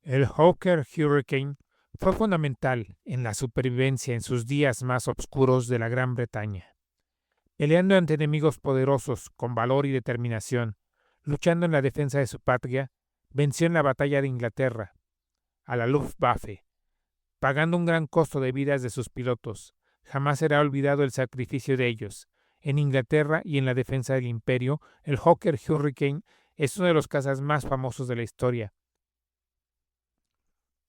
El Hawker Hurricane fue fundamental en la supervivencia en sus días más oscuros de la Gran Bretaña, peleando ante enemigos poderosos con valor y determinación, luchando en la defensa de su patria, venció en la batalla de Inglaterra a la Luftwaffe, pagando un gran costo de vidas de sus pilotos. Jamás será olvidado el sacrificio de ellos. En Inglaterra y en la defensa del imperio, el Hawker Hurricane es uno de los cazas más famosos de la historia.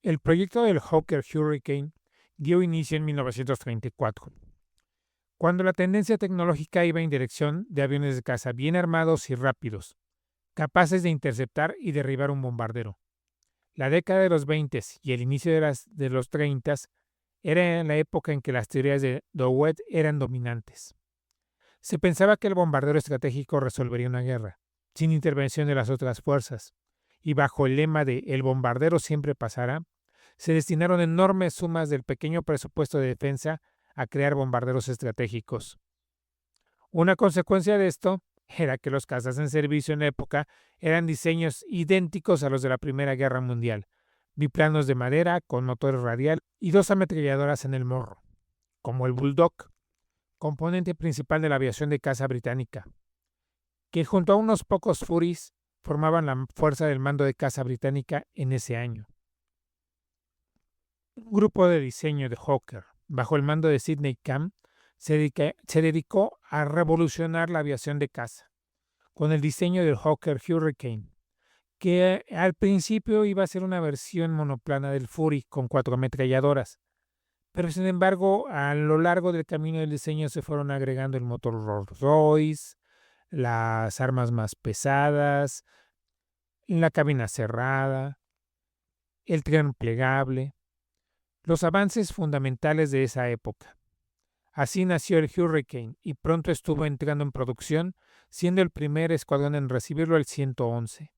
El proyecto del Hawker Hurricane dio inicio en 1934, cuando la tendencia tecnológica iba en dirección de aviones de caza bien armados y rápidos, capaces de interceptar y derribar un bombardero. La década de los 20 y el inicio de los 30 era la época en que las teorías de Dowett eran dominantes. Se pensaba que el bombardero estratégico resolvería una guerra, sin intervención de las otras fuerzas, y bajo el lema de "el bombardero siempre pasará", se destinaron enormes sumas del pequeño presupuesto de defensa a crear bombarderos estratégicos. Una consecuencia de esto era que los cazas en servicio en la época eran diseños idénticos a los de la Primera Guerra Mundial, biplanos de madera con motor radial y dos ametralladoras en el morro, como el Bulldog, componente principal de la aviación de caza británica, que junto a unos pocos Furies formaban la fuerza del mando de caza británica en ese año. Un grupo de diseño de Hawker, bajo el mando de Sidney Camp, se dedicó a revolucionar la aviación de caza, con el diseño del Hawker Hurricane, que al principio iba a ser una versión monoplana del Fury con 4 ametralladoras, pero sin embargo a lo largo del camino del diseño se fueron agregando el motor Rolls-Royce, las armas más pesadas, la cabina cerrada, el tren plegable, los avances fundamentales de esa época. Así nació el Hurricane y pronto estuvo entrando en producción, siendo el primer escuadrón en recibirlo el 111.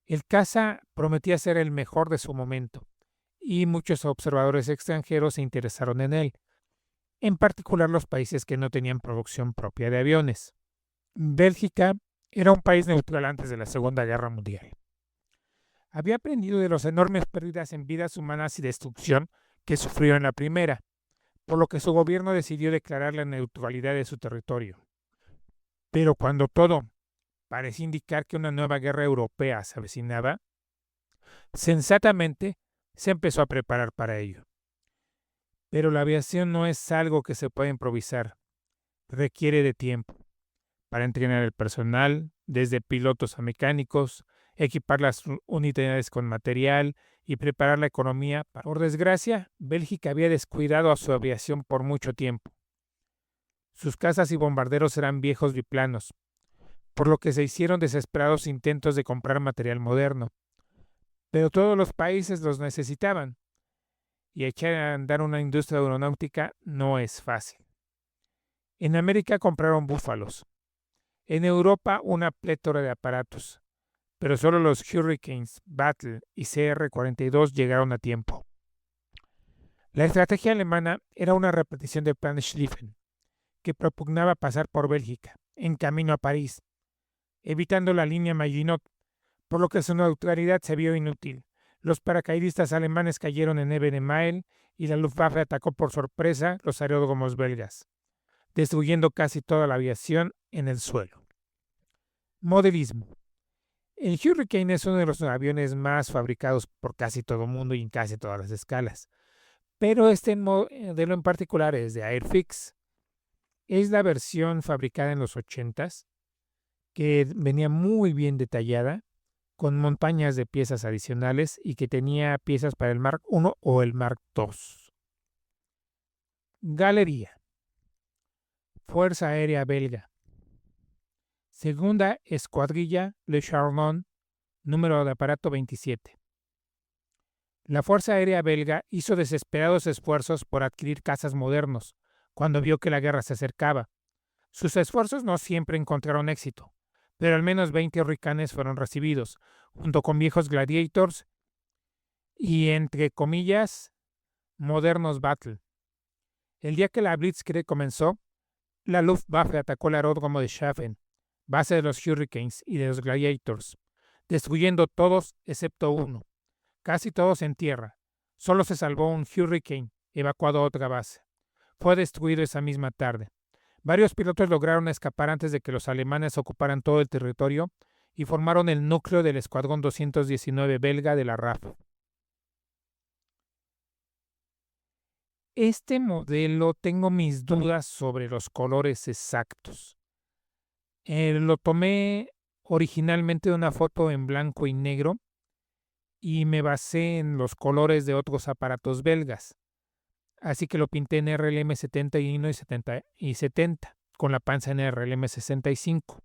El caza prometía ser el mejor de su momento, y muchos observadores extranjeros se interesaron en él, en particular los países que no tenían producción propia de aviones. Bélgica era un país neutral antes de la Segunda Guerra Mundial. Había aprendido de las enormes pérdidas en vidas humanas y destrucción que sufrió en la primera, por lo que su gobierno decidió declarar la neutralidad de su territorio. Pero cuando todo parecía indicar que una nueva guerra europea se avecinaba, sensatamente se empezó a preparar para ello. Pero la aviación no es algo que se pueda improvisar, requiere de tiempo para entrenar el personal, desde pilotos a mecánicos, equipar las unidades con material y preparar la economía. Por desgracia, Bélgica había descuidado a su aviación por mucho tiempo. Sus cazas y bombarderos eran viejos biplanos, por lo que se hicieron desesperados intentos de comprar material moderno. Pero todos los países los necesitaban, y echar a andar una industria aeronáutica no es fácil. En América compraron búfalos, en Europa una plétora de aparatos, pero solo los Hurricanes, Battle y CR-42 llegaron a tiempo. La estrategia alemana era una repetición del Plan Schlieffen, que propugnaba pasar por Bélgica, en camino a París, evitando la línea Maginot, por lo que su neutralidad se vio inútil. Los paracaidistas alemanes cayeron en Ebenemael y la Luftwaffe atacó por sorpresa los aeródromos belgas, destruyendo casi toda la aviación en el suelo. Modelismo. El Hurricane es uno de los aviones más fabricados por casi todo el mundo y en casi todas las escalas, pero este modelo en particular es de Airfix. Es la versión fabricada en los 80s, que venía muy bien detallada, con montañas de piezas adicionales y que tenía piezas para el Mark I o el Mark II. Galería. Fuerza Aérea Belga. Segunda Escuadrilla Le Chardon, número de aparato 27. La Fuerza Aérea Belga hizo desesperados esfuerzos por adquirir cazas modernos, cuando vio que la guerra se acercaba. Sus esfuerzos no siempre encontraron éxito, pero al menos 20 Hurricanes fueron recibidos, junto con viejos Gladiators y, entre comillas, modernos Battle. El día que la Blitzkrieg comenzó, la Luftwaffe atacó el aeródromo de Schaffen, base de los Hurricanes y de los Gladiators, destruyendo todos excepto uno, casi todos en tierra. Solo se salvó un Hurricane, evacuado a otra base. Fue destruido esa misma tarde. Varios pilotos lograron escapar antes de que los alemanes ocuparan todo el territorio y formaron el núcleo del Escuadrón 219 belga de la RAF. Este modelo tengo mis dudas sobre los colores exactos. Lo tomé originalmente de una foto en blanco y negro y me basé en los colores de otros aparatos belgas. Así que lo pinté en RLM 71 y 70, con la panza en RLM 65.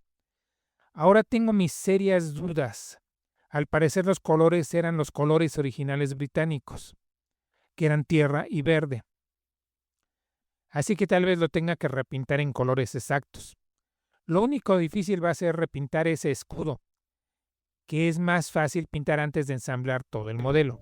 Ahora tengo mis serias dudas. Al parecer los colores eran los colores originales británicos, que eran tierra y verde. Así que tal vez lo tenga que repintar en colores exactos. Lo único difícil va a ser repintar ese escudo, que es más fácil pintar antes de ensamblar todo el modelo.